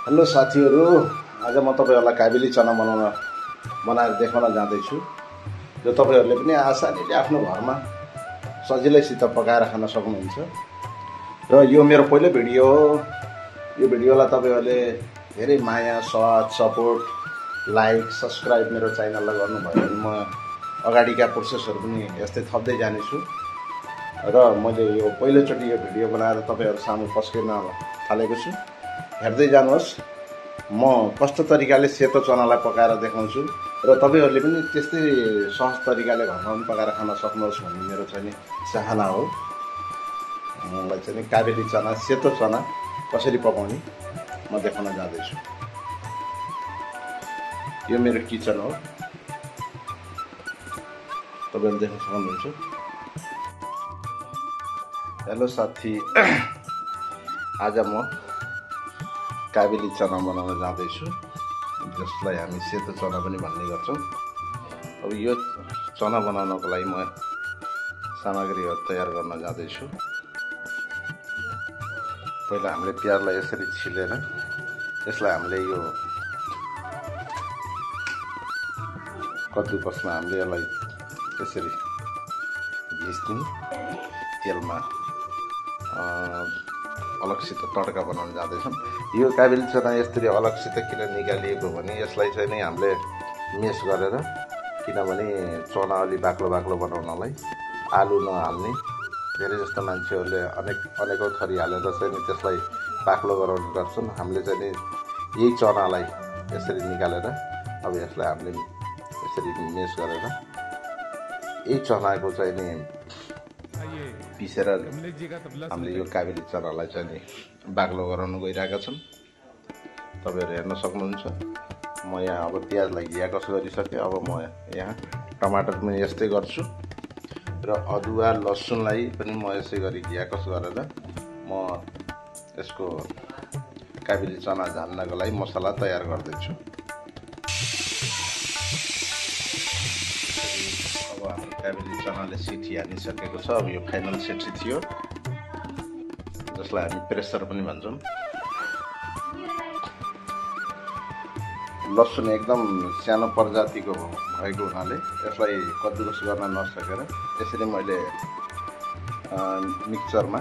Hello साथीहरू, आज म तपाईहरुलाई काबुली चना बनाएर देखाउन जाँदैछु। जो तपाईहरुले पनि आसानीले आफ्नो घरमा सजिलैसित पकाएर खान सक्नुहुन्छ। र यो मेरो पहिलो भिडियो हो। यो भिडियोलाई तपाईहरुले धेरै माया, साथ, सपोर्ट, लाइक, सब्स्क्राइब मेरो च्यानललाई गर्नुभयो भने म अगाडिका प्रोसेसहरु पनि यस्तै थप्दै जानेछु। र मैले यो पहिलोचोटि यो भिडियो बनाएर तपाईहरु सामु पस्किन थालेको छु। हेर्दै जानुहोस्। म कस्तो तरिकाले सेतो चनालाई पकाएर देखाउँछु र तपाईहरुले पनि त्यस्तै सहज तरिकाले घरमा पनि पकाएर खान सक्नुहोस् भन्ने मेरो चाहिँ चाहना हो। मलाई चाहिँ काबुली चना, सेतो चना कसरी पकाउने म देखाउन जाँदैछु। यो मेरो किचन हो, तपाईहरु देख्न सक्नुहुन्छ। हेलो साथी, आज म काबुली चना बनाउन जाँदैछु, जसलाई हामी सेतो चना पनि भन्ने गर्छौं। अब यो चना बनाउनको लागि म सामग्रीहरु तयार गर्न जाँदैछु। पहिला हामीले प्याजलाई यसरी छिलेर यसलाई हामीले यो कद्दुकसमा हामीले यसलाई यसरी घिच्दियौं। तेलमा अलगसित तड्का बनाउन जाँदैछौँ। यो काबुली चना यसरी अलगसित किन निकालिएको भने यसलाई चाहिँ नि हामीले मेस गरेर, किनभने चना अलि बाक्लो बाक्लो बनाउनलाई आलु नहाल्ने, धेरै जस्तो मान्छेहरूले अनेकौं थरी हालेर चाहिँ नि त्यसलाई बाक्लो गराउने गर्छन्। हामीले चाहिँ नि यही चनालाई यसरी निकालेर अब यसलाई हामीले यसरी मेस गरेर यही चनाको चाहिँ नि पिसेर हामीले यो काबुली चनालाई चाहिँ नि बाक्लो गराउन गइरहेका छौं। तपाईहरु हेर्न सक्नुहुन्छ। म यहाँ अब प्याजलाई घियाकस गरिसके। अब म यहाँ टमाटर पनि यस्तै गर्छु र अदुवा लसुनलाई पनि म यसै गरी घियाकस गरेर म यसको काबुली चना झान्नको लागि मसला तयार गर्दैछु। अब हाम्रो काबुली चनाले सिटी हानिसकेको छ। अब यो फाइनल सिटी थियो, जसलाई हामी प्रेसर पनि भन्छौं। लसुन एकदम सानो प्रजातिको भएको हुनाले यसलाई कद्दुकस गर्न नसकेर यसरी मैले मिक्सचरमा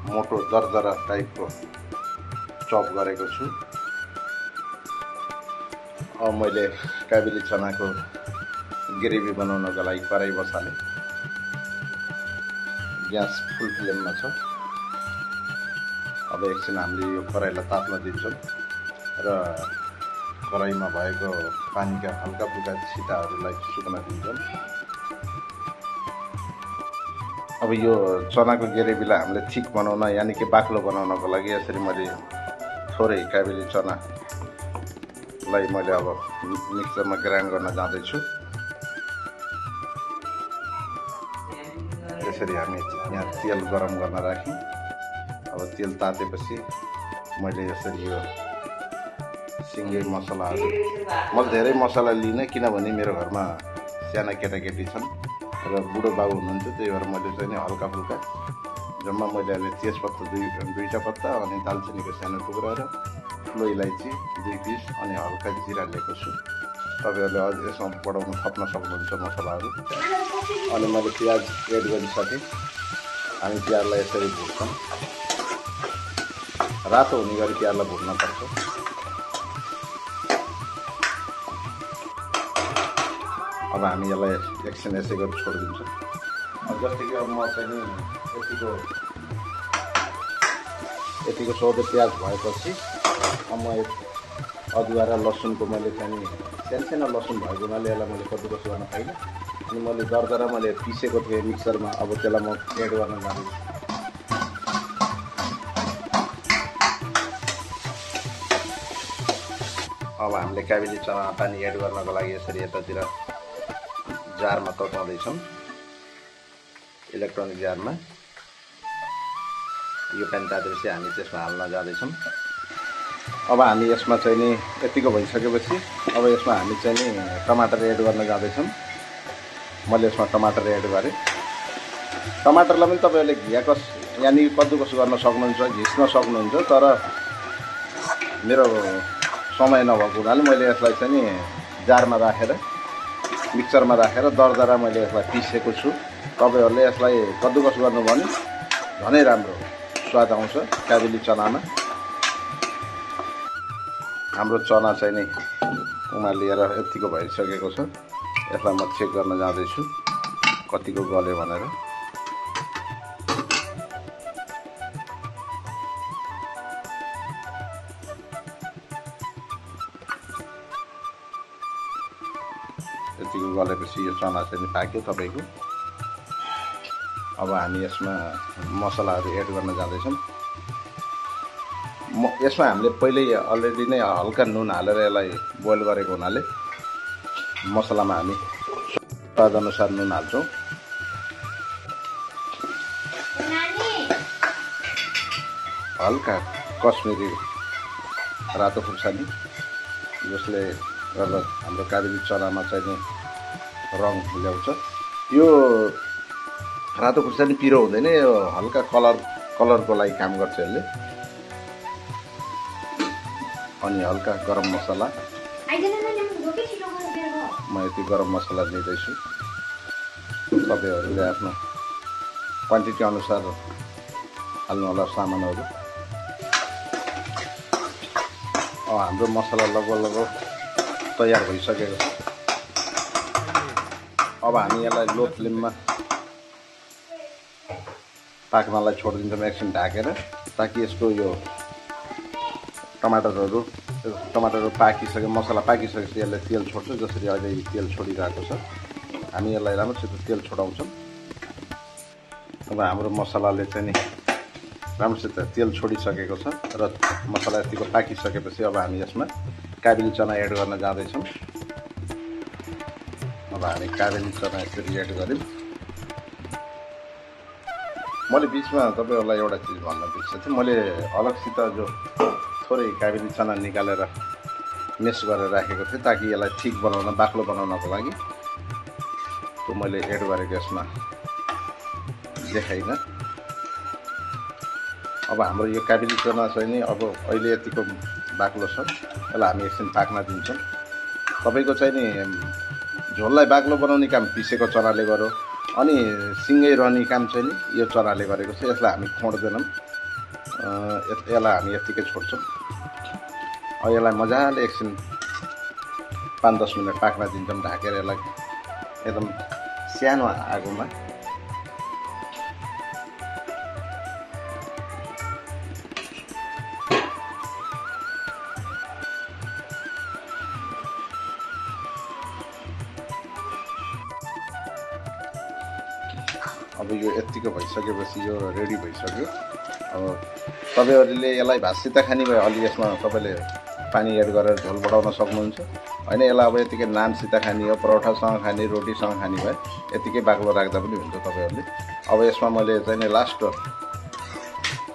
मोटो दरदरा टाइपको चप गरेको छु। अब मैले काबुली चनाको ग्रेभी बनाउनको लागि कराई बसाले। ग्यास फुल फ्लेममा छ। अब एकछिन हामीले यो कराईलाई ताप्न दिन्छौं र कराईमा भएको पानीका हल्का फुल्का छिटाहरूलाई सुक्न दिन्छौं। अब यो चनाको ग्रेभीलाई हामीले थिक बनाउन, यानी कि बाक्लो बनाउनको लागि यसरी मैले थोरै काबुली चनालाई मैले अब मिक्सरमा ग्राइन्ड गर्न जाँदैछु। यसरी हामी यहाँ तेल गरम गर्न राख्यौं। अब तेल तातेपछि मैले यसरी यो सिङ्गै मसलाहरू, म धेरै मसला लिने, किनभने मेरो घरमा साना केटाकेटी छन् र बुढो बाबु हुनुहुन्छ। त्यही भएर मैले चाहिँ नि हल्का फुल्का जम्मा मैले अहिले तेजपत्ता दुईटा पत्ता अनि दालचिनीको सानो टुक्रा र ठुलो इलायची 2 पिस अनि हल्का जिरा लिएको छु। तपाईहरुले अझ यसमा बढाउन थप्न सक्नुहुन्छ मसलाहरू। अनि मैले प्याज एड गरिसके। हामी प्याजलाई यसरी भुट्छौं। रातो हुने गरी प्याजलाई भुट्न पर्छ। अब हामी यसलाई एकछिन यसै गरी छोडिदिन्छौँ। अब जस्तै कि अब म चाहिँ नि यतिको सौदो प्याज भएपछि अब म अदुवा र लसुनको मैले चाहिँ सानो लसुन भएको हुनाले यसलाई मैले कद्दुकस गर्न पाइनँ। अनि मैले दरदरा मैले पिसेको थिएँ मिक्सरमा। अब त्यसलाई म एड गर्न जाँदैछु। अब हामीले काबुली चना पानी एड गर्नको लागि यसरी यतातिर जारमा तताउँदैछौँ, इलेक्ट्रोनिक जारमा। यो पानी तातेपछि हामी त्यसमा हाल्न जाँदैछौँ। अब हामी यसमा चाहिँ नि यतिको भइसकेपछि अब यसमा हामी चाहिँ नि टमाटर एड गर्न जाँदैछौँ। मैले यसमा टमाटर एड गरेँ। टमाटरलाई पनि तपाईहरुले घियाकस यानी कद्दुकस गर्न सक्नुहुन्छ, घिच्न सक्नुहुन्छ। तर मेरो समय नभएको हुनाले मैले यसलाई चाहिँ नि जारमा राखेर मिक्सरमा राखेर दरदरा मैले यसलाई पिसेको छु। तपाईँहरूले यसलाई कद्दुकस गर्नुभयो भने झनै राम्रो स्वाद आउँछ काबुली चनामा। हाम्रो चना चाहिँ नि उमालिएर यतिको भइसकेको छ। यसलाई म चेक गर्न जाँदैछु कतिको गल्यो भनेर। यतिको गलेपछि यो चना चाहिँ पाक्यो तपाईँको। अब हामी यसमा मसलाहरू एड गर्न जाँदैछौँ। यसमा हामीले पहिल्यै अलरेडी नै हल्का नुन हालेर यसलाई बोइल गरेको हुनाले मसलामा हामी स्वादअनुसार नुन हाल्छौँ। हल्का कश्मिरी रातो खुर्सानी जसले गर्दा हाम्रो काबुली चनामा चाहिँ नि रङ ल्याउँछ। यो रातो खुर्सानी पिरो हुँदैन, यो हल्का कलरको लागि काम गर्छ यसले। अनि हल्का गरम मसला, म यति गरम मसला दिँदैछु। तपाईँहरूले आफ्नो क्वान्टिटी अनुसार हाल्नु होला सामानहरू। हाम्रो मसला लगभग तयार भइसकेको छ। अब हामी यसलाई लो फ्लेममा पाक्नलाई छोडिदिन्छौँ एकछिन ढाकेर, ताकि यसको यो टमाटरहरू पाकिसके, मसला पाकिसकेपछि यसले तेल छोड्छ। जसरी अहिले तेल छोडिरहेको छ, हामी यसलाई राम्रोसित तेल छोडाउँछौँ। अब हाम्रो मसलाले चाहिँ नि राम्रोसित तेल छोडिसकेको छ र मसला यतिको पाकिसकेपछि अब हामी यसमा काबुली चना एड गर्न जाँदैछौँ। अब हामी काबुली चना यसरी एड गऱ्यौँ। मैले बिचमा तपाईँहरूलाई एउटा चिज भन्न बिर्सेको थिएँ। मैले अलगसित जो थोरै काबुली चना निकालेर मेस गरेर राखेको थिएँ ताकि यसलाई ठिक बनाउन, बाक्लो बनाउनको लागि। त्यो मैले एड गरेको यसमा देखाइनँ। अब हाम्रो यो काबुली चना चाहिँ नि अब अहिले यतिको बाक्लो छ, यसलाई हामी एकछिन पाक्न दिन्छौँ। तपाईँको चाहिँ नि झोललाई बाक्लो बनाउने काम पिसेको चनाले गर्यो, अनि सिँगै रहने काम चाहिँ नि यो चनाले गरेको छ। यसलाई हामी खोड्दैनौँ, यसलाई हामी यत्तिकै छोड्छौँ। अब यसलाई मजाले एकछिन 5-10 मिनट पाक्न दिन्छौँ ढाकेर यसलाई एकदम सानो आगोमा। अब यो यत्तिको भइसकेपछि यो रेडी भइसक्यो। अब तपाईँहरूले यसलाई भातसित खाने भए अलि यसमा तपाईँले पानी एड गरेर झोल बढाउन सक्नुहुन्छ। होइन, यसलाई अब यतिकै नानसित खाने हो, परोठासँग खाने, रोटीसँग खाने भए यतिकै बाक्लो राख्दा पनि हुन्छ तपाईँहरूले। अब यसमा मैले चाहिँ नि लास्ट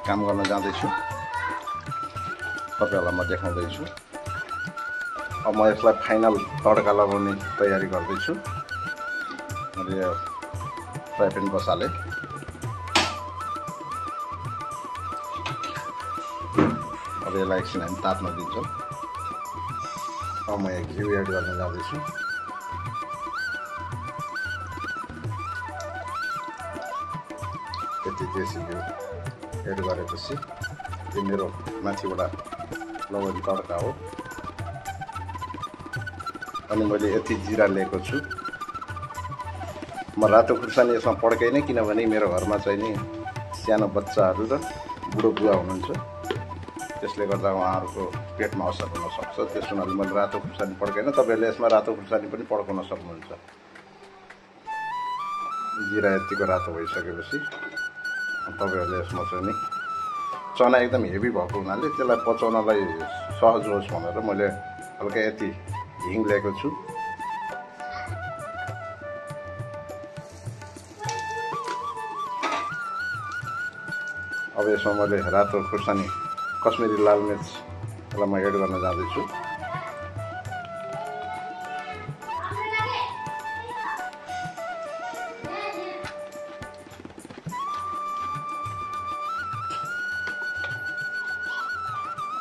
काम गर्न जाँदैछु, तपाईँहरूलाई म देखाउँदैछु। अब म यसलाई फाइनल तड्का लगाउने तयारी गर्दैछु। मैले फ्राई प्यान बसाले। अब यसलाई एकछिन हामी तात्न दिन्छौँ। अब म घिउ एड गर्न जाँदैछु। यति देशी घिउ एड गरेपछि यो मेरो माथिबाट लवरी तड्का हो। अनि मैले यति जिरा लिएको छु। म रातो खुर्सानी यसमा पड्काइनँ, किनभने मेरो घरमा चाहिँ नि सानो बच्चाहरू र बुढो बुवा हुनुहुन्छ, त्यसले गर्दा उहाँहरूको पेटमा असर हुनसक्छ। त्यस हुनाले मैले रातो खुर्सानी पड्काइनँ। तपाईँहरूले यसमा रातो खुर्सानी पनि पड्काउन सक्नुहुन्छ। जिरा यतिको रातो भइसकेपछि तपाईँहरूले यसमा चाहिँ नि चना एकदम हेभी भएको हुनाले त्यसलाई पचाउनलाई सहज होस् भनेर मैले हल्का यति हिङ लिएको छु। अब यसमा मैले रातो खुर्सानी, कश्मिरी लाल मिर्चलाई म एड गर्न जाँदैछु।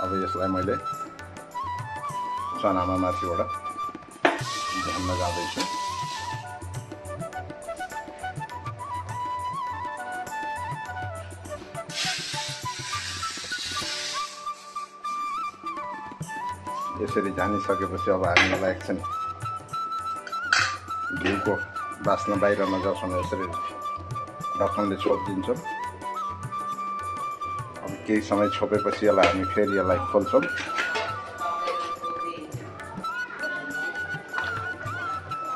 अब यसलाई मैले चनामा माथिबाट झ्याम्न जाँदैछु। यसरी झानिसकेपछि अब हामी यसलाई एकछिन घिउको बास्ना बाहिर नजाओस् यसरी ढक्कनले छोपिदिन्छौँ। अब केही समय छोपेपछि यसलाई हामी फेरि यसलाई खोल्छौँ।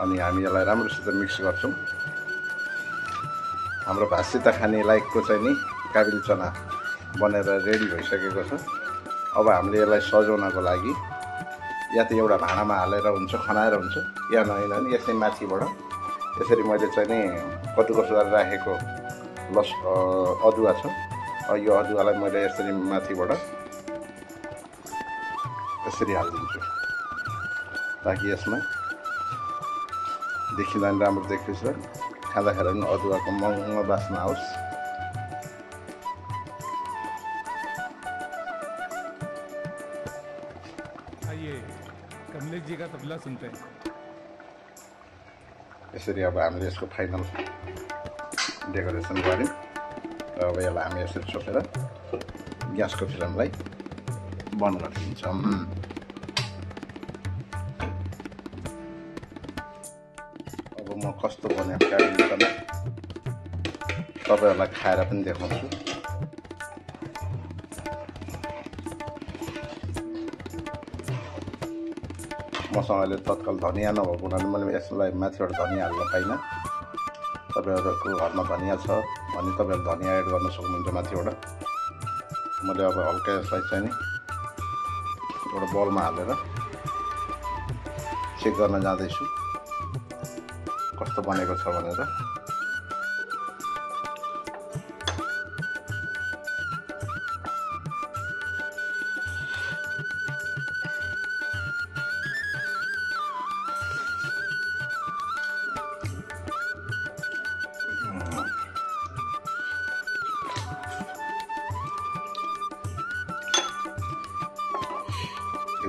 अनि हामी यसलाई राम्रोसित मिक्स गर्छौँ। हाम्रो भातसित खाने लायकको चाहिँ नि काबिल चना बनेर रेडी भइसकेको छ। अब हामीले यसलाई सजाउनको लागि या त एउटा भाँडामा हालेर हुन्छ, खनाएर हुन्छ, या नहेन भने यसै माथिबाट यसरी मैले चाहिँ नि कदुकस गरेर राखेको अदुवा छ। यो अदुवालाई मैले यसरी माथिबाट यसरी हालिदिन्छु ताकि यसमा देखिँदा पनि राम्रो देखियोस् र खाँदाखेरि पनि अदुवाको महँगो बास्ना आओस्। कमलेश जी का तबला सुनते हैं। यसरी अब हामीले यसको फाइनल डेकोरेसन गऱ्यौँ। अब यसलाई हामी यसरी छोपेर ग्यासको फ्लेमलाई बन्द गरिदिन्छौँ। अब म कस्तो बनेको काबिल चना तपाईँहरूलाई खाएर पनि देखाउँछु। मसँग अहिले तत्काल धनियाँ नभएको हुनाले मैले यसलाई माथिबाट धनियाँ हाल्न पाइनँ। तपाईँहरूको घरमा धनियाँ छ भने तपाईँहरू धनियाँ एड गर्न सक्नुहुन्छ माथिबाट। मैले अब हल्का यसलाई चाहिँ नि एउटा बलमा हालेर चेक गर्न जाँदैछु कस्तो बनेको छ भनेर।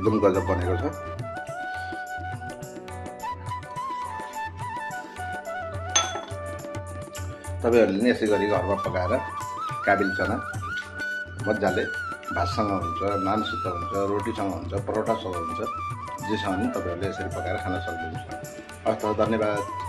एकदम गजब बनेको छ। तपाईँहरूले नि यसै गरी घरमा पकाएर काबिल चना मजाले भातसँग हुन्छ, नानसित हुन्छ, रोटीसँग हुन्छ, परोठासँग हुन्छ, जेसँग पनि तपाईँहरूले यसरी पकाएर खान सक्नुहुन्छ। हस् त, धन्यवाद।